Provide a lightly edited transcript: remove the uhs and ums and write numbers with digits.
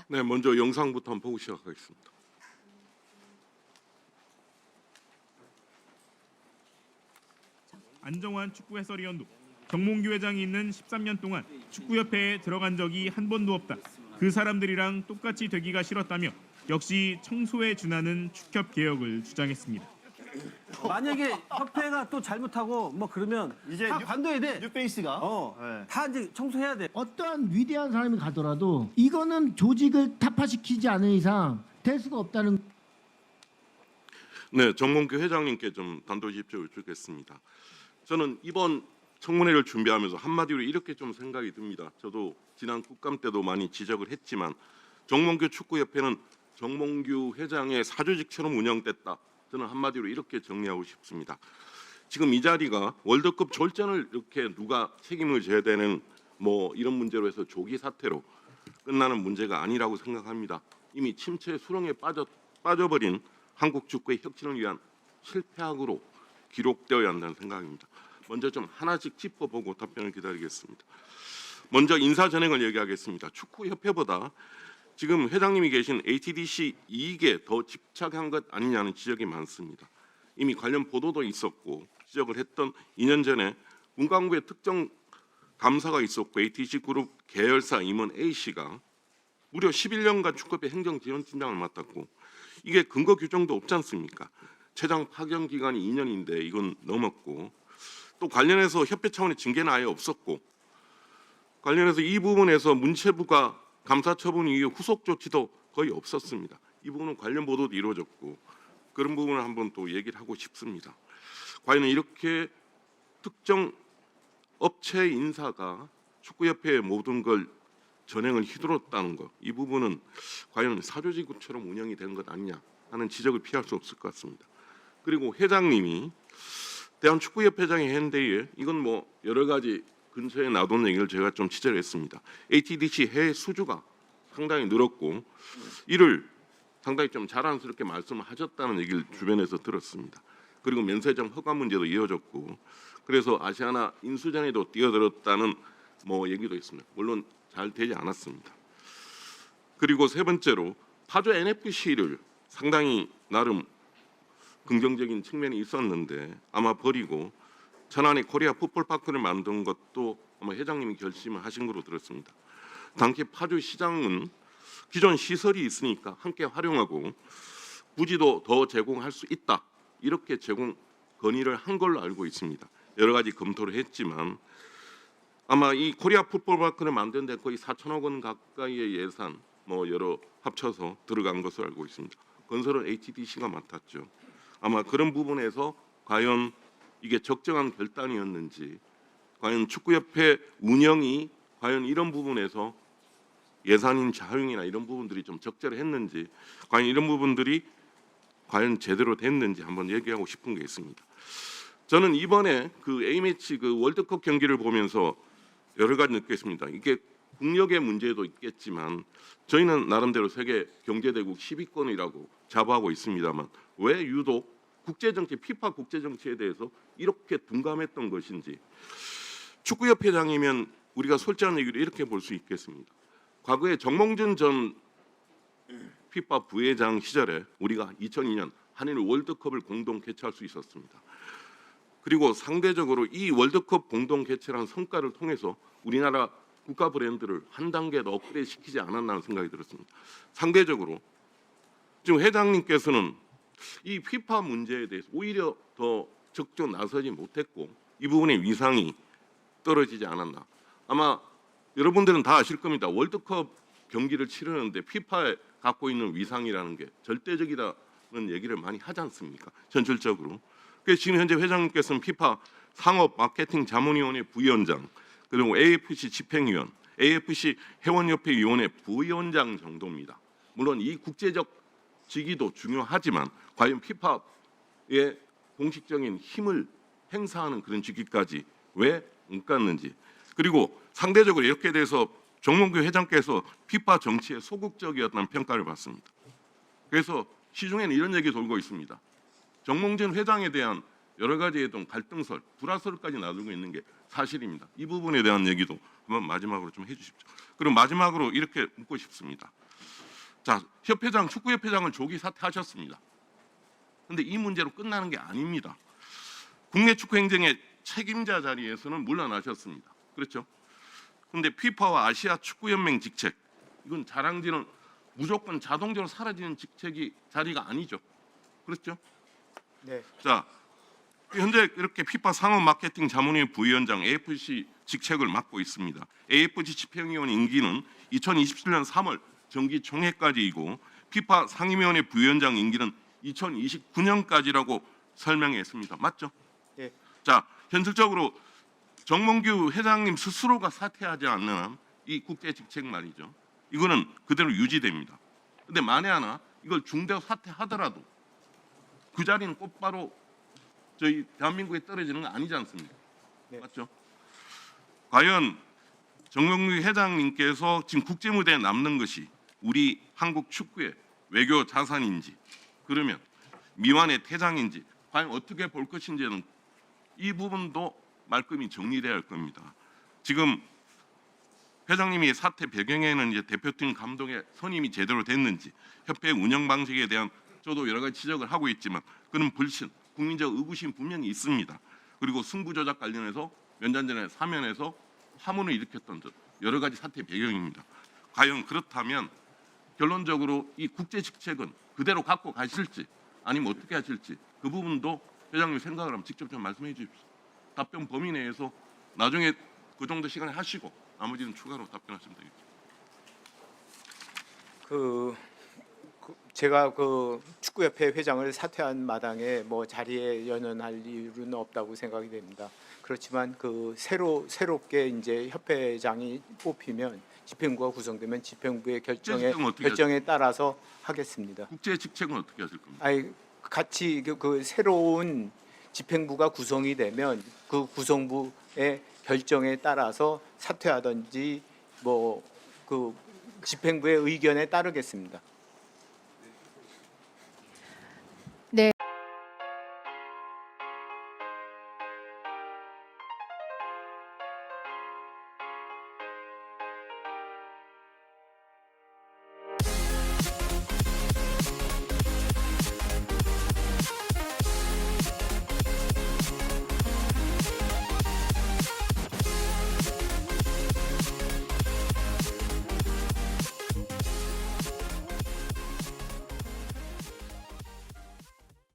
네, 먼저 영상부터 한번 보고 시작하겠습니다. 안정환 축구 해설위원도 정몽규 회장이 있는 13년 동안 축구협회에 들어간 적이 한 번도 없다. 그 사람들이랑 똑같이 되기가 싫었다며 역시 청소에 준하는 축협 개혁을 주장했습니다. 만약에 협회가 또 잘못하고 뭐 그러면 이제 다 관둬야 돼. 뉴페이스가 네. 다 이제 청소해야 돼. 어떠한 위대한 사람이 가더라도 이거는 조직을 타파시키지 않은 이상 될 수가 없다는. 네, 정몽규 회장님께 좀 단도직입적으로 여쭙겠습니다. 저는 이번 청문회를 준비하면서 한마디로 이렇게 좀 생각이 듭니다. 저도 지난 국감 때도 많이 지적을 했지만 정몽규 축구협회는 정몽규 회장의 사조직처럼 운영됐다. 저는 한마디로 이렇게 정리하고 싶습니다. 지금 이 자리가 월드컵 졸전을 이렇게 누가 책임을 져야 되는 뭐 이런 문제로 해서 조기 사퇴로 끝나는 문제가 아니라고 생각합니다. 이미 침체의 수렁에 빠져버린 한국 축구의 혁신을 위한 실패학으로 기록되어야 한다는 생각입니다. 먼저 좀 하나씩 짚어보고 답변을 기다리겠습니다. 먼저 인사 전횡을 얘기하겠습니다. 축구협회보다 지금 회장님이 계신 ATDC 이익에 더 집착한 것 아니냐는 지적이 많습니다. 이미 관련 보도도 있었고 지적을 했던 2년 전에 문광부의 특정 감사가 있었고 ATC 그룹 계열사 임원 A씨가 무려 11년간 축구협회 행정지원팀장을 맡았고 이게 근거 규정도 없지 않습니까? 최장 파견 기간이 2년인데 이건 넘었고 또 관련해서 협회 차원의 징계는 아예 없었고 관련해서 이 부분에서 문체부가 감사 처분 이후 후속 조치도 거의 없었습니다. 이 부분은 관련 보도도 이루어졌고 그런 부분을 한번 또 얘기를 하고 싶습니다. 과연 이렇게 특정 업체 인사가 축구협회의 모든 걸 전횡을 휘둘렀다는 것, 이 부분은 과연 사조직처럼 운영이 된 것 아니냐 하는 지적을 피할 수 없을 것 같습니다. 그리고 회장님이 대한축구협회장의 hen대에 이건 뭐 여러 가지 근처에 놔둔 얘기를 제가 좀 취재를 했습니다. ATDC 해외 수주가 상당히 늘었고 이를 상당히 좀 자랑스럽게 말씀을 하셨다는 얘기를 주변에서 들었습니다. 그리고 면세점 허가 문제도 이어졌고 그래서 아시아나 인수전에도 뛰어들었다는 뭐 얘기도 있습니다. 물론 잘 되지 않았습니다. 그리고 세 번째로 파주 NFC를 상당히 나름 긍정적인 측면이 있었는데 아마 버리고 천안에 코리아 풋볼파크를 만든 것도 아마 회장님이 결심을 하신 걸로 들었습니다. 당시 파주 시장은 기존 시설이 있으니까 함께 활용하고 부지도 더 제공할 수 있다. 이렇게 제공 건의를 한 걸로 알고 있습니다. 여러 가지 검토를 했지만 아마 이 코리아 풋볼파크를 만드는 데 거의 4천억 원 가까이의 예산 뭐 여러 합쳐서 들어간 것으로 알고 있습니다. 건설은 HDC가 맡았죠. 아마 그런 부분에서 과연 이게 적정한 결단이었는지 과연 축구협회 운영이 과연 이런 부분에서 예산인 자율이나 이런 부분들이 좀 적절했는지 과연 이런 부분들이 과연 제대로 됐는지 한번 얘기하고 싶은 게 있습니다. 저는 이번에 그 A매치 그 월드컵 경기를 보면서 여러 가지 느꼈습니다. 이게 국력의 문제도 있겠지만 저희는 나름대로 세계 경제대국 10위권이라고 자부하고 있습니다만 왜 유독 국제정치, 피파 국제정치에 대해서 이렇게 둔감했던 것인지 축구협회장이면 우리가 솔직한 얘기를 이렇게 볼 수 있겠습니다. 과거에 정몽준 전 피파 부회장 시절에 우리가 2002년 한일 월드컵을 공동 개최할 수 있었습니다. 그리고 상대적으로 이 월드컵 공동 개최라는 성과를 통해서 우리나라 국가 브랜드를 한 단계 더 업그레이드 시키지 않았나는 생각이 들었습니다. 상대적으로 지금 회장님께서는 이 피파 문제에 대해서 오히려 더 적극 나서지 못했고 이 부분의 위상이 떨어지지 않았나. 아마 여러분들은 다 아실 겁니다. 월드컵 경기를 치르는데 피파에 갖고 있는 위상이라는 게 절대적이라는 얘기를 많이 하지 않습니까? 전철적으로. 그래서 지금 현재 회장님께서는 피파 상업 마케팅 자문위원회 부위원장 그리고 AFC 집행위원, AFC 회원협회 위원회 부위원장 정도입니다. 물론 이 국제적 직위도 중요하지만 과연 피파의 공식적인 힘을 행사하는 그런 직위까지 왜 못 갔는지 그리고 상대적으로 이렇게 돼서 정몽규 회장께서 피파 정치에 소극적이었다는 평가를 받습니다. 그래서 시중에는 이런 얘기 돌고 있습니다. 정몽준 회장에 대한 여러 가지의 좀 갈등설, 불화설까지 놔두고 있는 게 사실입니다. 이 부분에 대한 얘기도 한번 마지막으로 좀 해주십시오. 그리고 마지막으로 이렇게 묻고 싶습니다. 자, 축구협회장을 조기 사퇴하셨습니다. 근데 이 문제로 끝나는 게 아닙니다. 국내 축구 행정의 책임자 자리에서는 물러나셨습니다. 그렇죠? 근데 피파와 아시아 축구연맹 직책, 이건 자랑지는 무조건 자동적으로 사라지는 자리가 아니죠. 그렇죠? 네. 자, 현재 이렇게 피파 상업 마케팅 자문회 부위원장 AFC 직책을 맡고 있습니다. AFC 집행위원 임기는 2027년 3월 정기 총회까지이고 피파 상임위원회 부위원장 임기는 2029년까지라고 설명했습니다. 맞죠? 예. 자, 현실적으로 정몽규 회장님 스스로가 사퇴하지 않는 한 이 국제 직책 말이죠. 이거는 그대로 유지됩니다. 근데 만에 하나 이걸 중대로 사퇴하더라도 그 자리는 곧바로 저희 대한민국에 떨어지는 거 아니지 않습니까? 네. 맞죠? 과연 정몽규 회장님께서 지금 국제 무대에 남는 것이 우리 한국 축구의 외교 자산인지, 그러면 미완의 태장인지 과연 어떻게 볼 것인지는 이 부분도 말끔히 정리돼야 할 겁니다. 지금 회장님이 사퇴 배경에는 이제 대표팀 감독의 선임이 제대로 됐는지, 협회 운영 방식에 대한 저도 여러 가지 지적을 하고 있지만 그는 불신, 국민적 의구심 분명히 있습니다. 그리고 승부 조작 관련해서 몇 년 전에 사면에서 파문을 일으켰던 여러 가지 사퇴 배경입니다. 과연 그렇다면 결론적으로 이 국제 직책은 그대로 갖고 가실지 아니면 어떻게 하실지 그 부분도 회장님 생각을 하면 직접 좀 말씀해 주십시오. 답변 범위 내에서 나중에 그 정도 시간에 하시고 나머지는 추가로 답변하시면 되겠죠. 제가 그 축구협회 회장을 사퇴한 마당에 뭐 자리에 연연할 이유는 없다고 생각이 됩니다. 그렇지만 그 새롭게 이제 협회장이 뽑히면 집행부가 구성되면 집행부의 결정에 따라서 하겠습니다. 국제 직책은 어떻게 하실 겁니까? 아니 같이 그 새로운 집행부가 구성이 되면 그 구성부의 결정에 따라서 사퇴하든지 뭐 그 집행부의 의견에 따르겠습니다.